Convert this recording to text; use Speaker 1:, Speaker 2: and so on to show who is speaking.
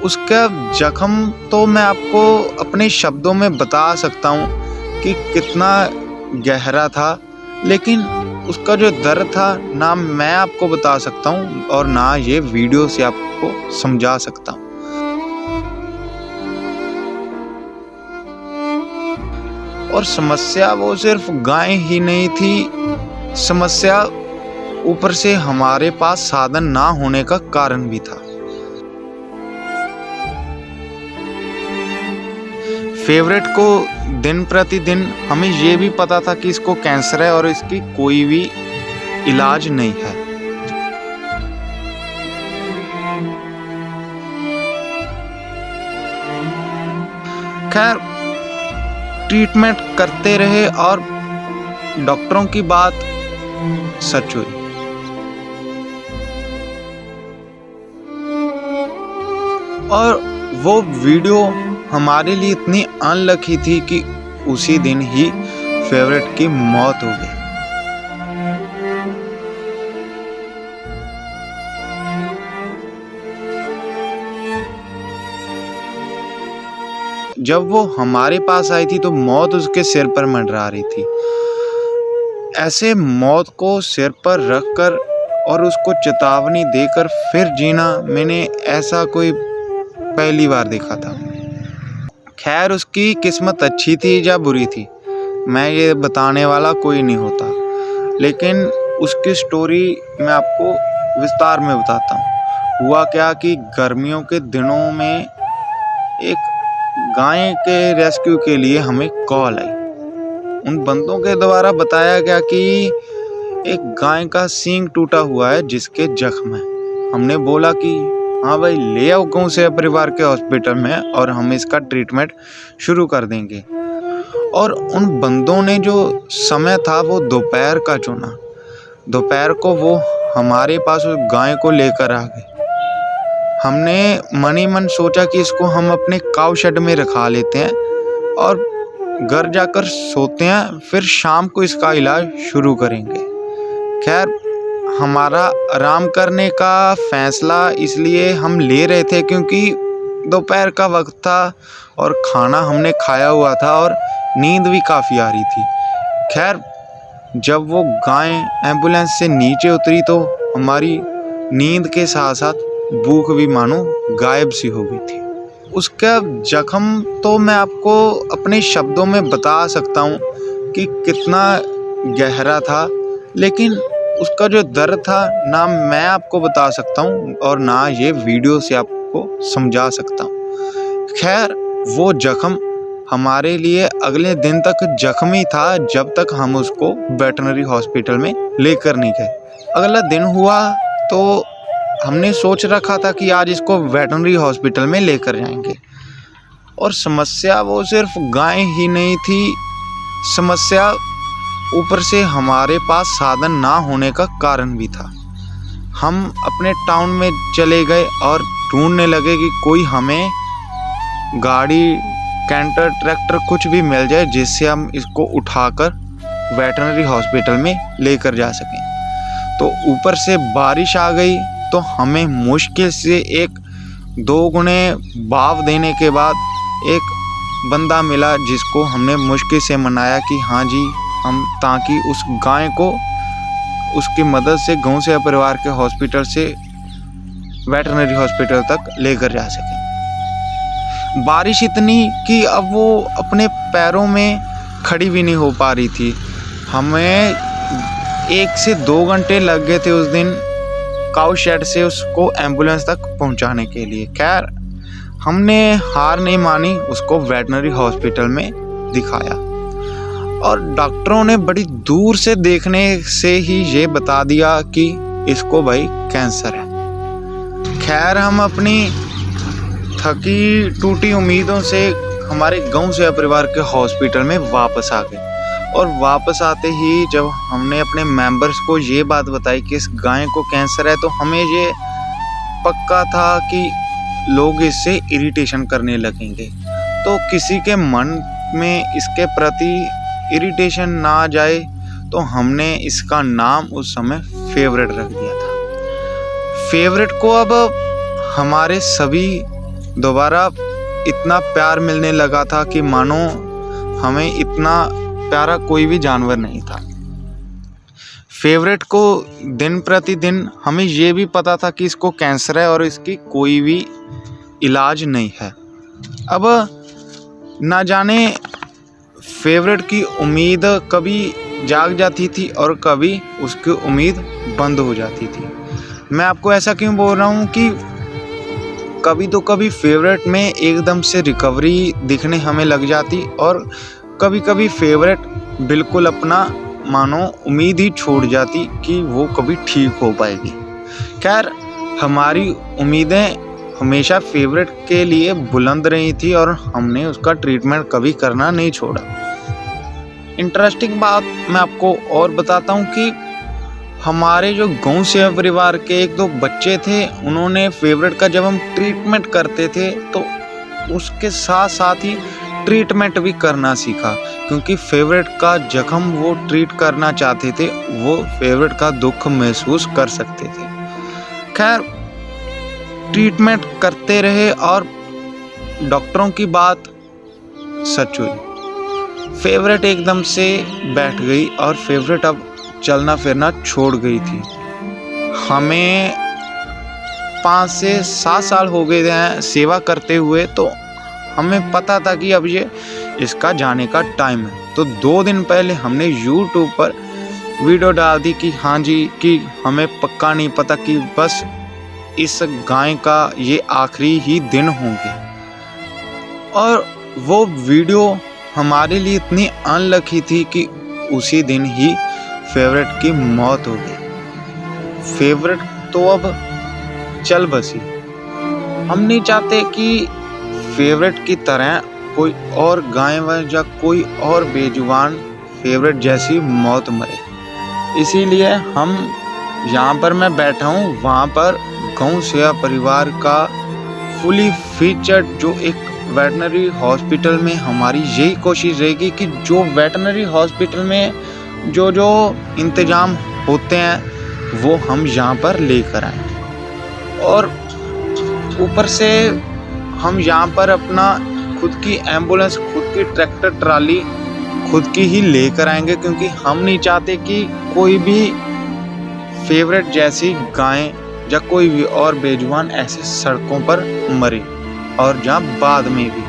Speaker 1: उसका जख्म तो मैं आपको अपने शब्दों में बता सकता हूँ कि कितना गहरा था, लेकिन उसका जो दर्द था ना मैं आपको बता सकता हूँ और ना ये वीडियो से आपको समझा सकता हूँ। और समस्या वो सिर्फ गाय ही नहीं थी, समस्या ऊपर से हमारे पास साधन ना होने का कारण भी था। फेवरेट को दिन प्रतिदिन हमें ये भी पता था कि इसको कैंसर है और इसकी कोई भी इलाज नहीं है। खैर ट्रीटमेंट करते रहे और डॉक्टरों की बात सच हुई। और वो वीडियो हमारे लिए इतनी अनलकी थी कि उसी दिन ही फेवरेट की मौत हो गई। जब वो हमारे पास आई थी तो मौत उसके सिर पर मंडरा रही थी। ऐसे मौत को सिर पर रखकर और उसको चेतावनी देकर फिर जीना मैंने ऐसा कोई पहली बार देखा था। खैर उसकी किस्मत अच्छी थी या बुरी थी मैं ये बताने वाला कोई नहीं होता, लेकिन उसकी स्टोरी मैं आपको विस्तार में बताता हूँ। हुआ क्या कि गर्मियों के दिनों में एक गाय के रेस्क्यू के लिए हमें कॉल आई। उन बंदों के द्वारा बताया गया कि एक गाय का सींग टूटा हुआ है जिसके जख्म है। हमने बोला कि हाँ भाई ले आओ गाँव से परिवार के हॉस्पिटल में और हम इसका ट्रीटमेंट शुरू कर देंगे। और उन बंदों ने जो समय था वो दोपहर का चुना। दोपहर को वो हमारे पास उस गाय को लेकर आ गए। हमने मन ही मन सोचा कि इसको हम अपने काऊ शेड में रखा लेते हैं और घर जाकर सोते हैं, फिर शाम को इसका इलाज शुरू करेंगे। खैर हमारा आराम करने का फैसला इसलिए हम ले रहे थे क्योंकि दोपहर का वक्त था और खाना हमने खाया हुआ था और नींद भी काफ़ी आ रही थी। खैर जब वो गाय एम्बुलेंस से नीचे उतरी तो हमारी नींद के साथ साथ भूख भी मानो गायब सी हो गई थी। उसका जख्म तो मैं आपको अपने शब्दों में बता सकता हूँ कि कितना गहरा था, लेकिन उसका जो दर्द था ना मैं आपको बता सकता हूँ और ना ये वीडियो से आपको समझा सकता हूँ। खैर वो जख्म हमारे लिए अगले दिन तक जख्मी था जब तक हम उसको वेटरनरी हॉस्पिटल में लेकर नहीं गए। अगला दिन हुआ तो हमने सोच रखा था कि आज इसको वेटरनरी हॉस्पिटल में लेकर जाएंगे। और समस्या वो सिर्फ गाय ही नहीं थी, समस्या ऊपर से हमारे पास साधन ना होने का कारण भी था। हम अपने टाउन में चले गए और ढूंढने लगे कि कोई हमें गाड़ी, कैंटर, ट्रैक्टर कुछ भी मिल जाए जिससे हम इसको उठाकर वेटरनरी हॉस्पिटल में लेकर जा सकें। तो ऊपर से बारिश आ गई तो हमें मुश्किल से एक 2 गुने भाव देने के बाद एक बंदा मिला जिसको हमने मुश्किल से मनाया कि हाँ जी हम ताकि उस गाय को उसकी मदद से गांव से परिवार के हॉस्पिटल से वेटरनरी हॉस्पिटल तक लेकर जा सके। बारिश इतनी कि अब वो अपने पैरों में खड़ी भी नहीं हो पा रही थी। हमें 1 से 2 घंटे लग गए थे उस दिन काऊ शेड से उसको एम्बुलेंस तक पहुंचाने के लिए। खैर हमने हार नहीं मानी, उसको वेटरनरी हॉस्पिटल में दिखाया और डॉक्टरों ने बड़ी दूर से देखने से ही ये बता दिया कि इसको भाई कैंसर है। खैर हम अपनी थकी टूटी उम्मीदों से हमारे गांव से परिवार के हॉस्पिटल में वापस आ गए। और वापस आते ही जब हमने अपने मेंबर्स को ये बात बताई कि इस गाय को कैंसर है तो हमें ये पक्का था कि लोग इससे इरिटेशन करने लगेंगे। तो किसी के मन में इसके प्रति इरिटेशन ना जाए तो हमने इसका नाम उस समय फेवरेट रख दिया था। फेवरेट को अब हमारे सभी दोबारा इतना प्यार मिलने लगा था कि मानो हमें इतना प्यारा कोई भी जानवर नहीं था। फेवरेट को दिन प्रतिदिन हमें ये भी पता था कि इसको कैंसर है और इसकी कोई भी इलाज नहीं है। अब ना जाने फेवरेट की उम्मीद कभी जाग जाती थी और कभी उसकी उम्मीद बंद हो जाती थी। मैं आपको ऐसा क्यों बोल रहा हूँ कि कभी तो कभी फेवरेट में एकदम से रिकवरी दिखने हमें लग जाती और कभी कभी फेवरेट बिल्कुल अपना मानो उम्मीद ही छोड़ जाती कि वो कभी ठीक हो पाएगी। खैर, हमारी उम्मीदें हमेशा फेवरेट के लिए बुलंद रही थी और हमने उसका ट्रीटमेंट कभी करना नहीं छोड़ा। इंटरेस्टिंग बात मैं आपको और बताता हूँ कि हमारे जो गांव सेवा परिवार के एक दो बच्चे थे, उन्होंने फेवरेट का जब हम ट्रीटमेंट करते थे तो उसके साथ साथ ही ट्रीटमेंट भी करना सीखा, क्योंकि फेवरेट का जख्म वो ट्रीट करना चाहते थे, वो फेवरेट का दुख महसूस कर सकते थे। खैर, ट्रीटमेंट करते रहे और डॉक्टरों की बात सच हुई। फेवरेट एकदम से बैठ गई और फेवरेट अब चलना फिरना छोड़ गई थी। हमें 5 से 7 साल हो गए हैं सेवा करते हुए, तो हमें पता था कि अब ये इसका जाने का टाइम है। तो 2 दिन पहले हमने YouTube पर वीडियो डाल दी कि हाँ जी, कि हमें पक्का नहीं पता कि बस इस गाय का ये आखिरी ही दिन होंगे। और वो वीडियो हमारे लिए इतनी अनलकी थी कि उसी दिन ही फेवरेट की मौत हो गई। फेवरेट तो अब चल बसी। हम नहीं चाहते कि फेवरेट की तरह कोई और गाय या कोई और बेजुबान फेवरेट जैसी मौत मरे। इसीलिए हम यहाँ पर मैं बैठा हूँ, वहाँ पर गांव सेवा परिवार का फुली फीचर्ड जो एक वेटनरी हॉस्पिटल में हमारी यही कोशिश रहेगी कि जो वेटनरी हॉस्पिटल में जो इंतज़ाम होते हैं वो हम यहाँ पर लेकर आएँ। और ऊपर से हम यहाँ पर अपना खुद की एम्बुलेंस, खुद की ट्रैक्टर ट्राली खुद की ही लेकर आएंगे, क्योंकि हम नहीं चाहते कि कोई भी फेवरेट जैसी गाय या कोई भी और बेजुबान ऐसे सड़कों पर मरे और जहाँ बाद में भी।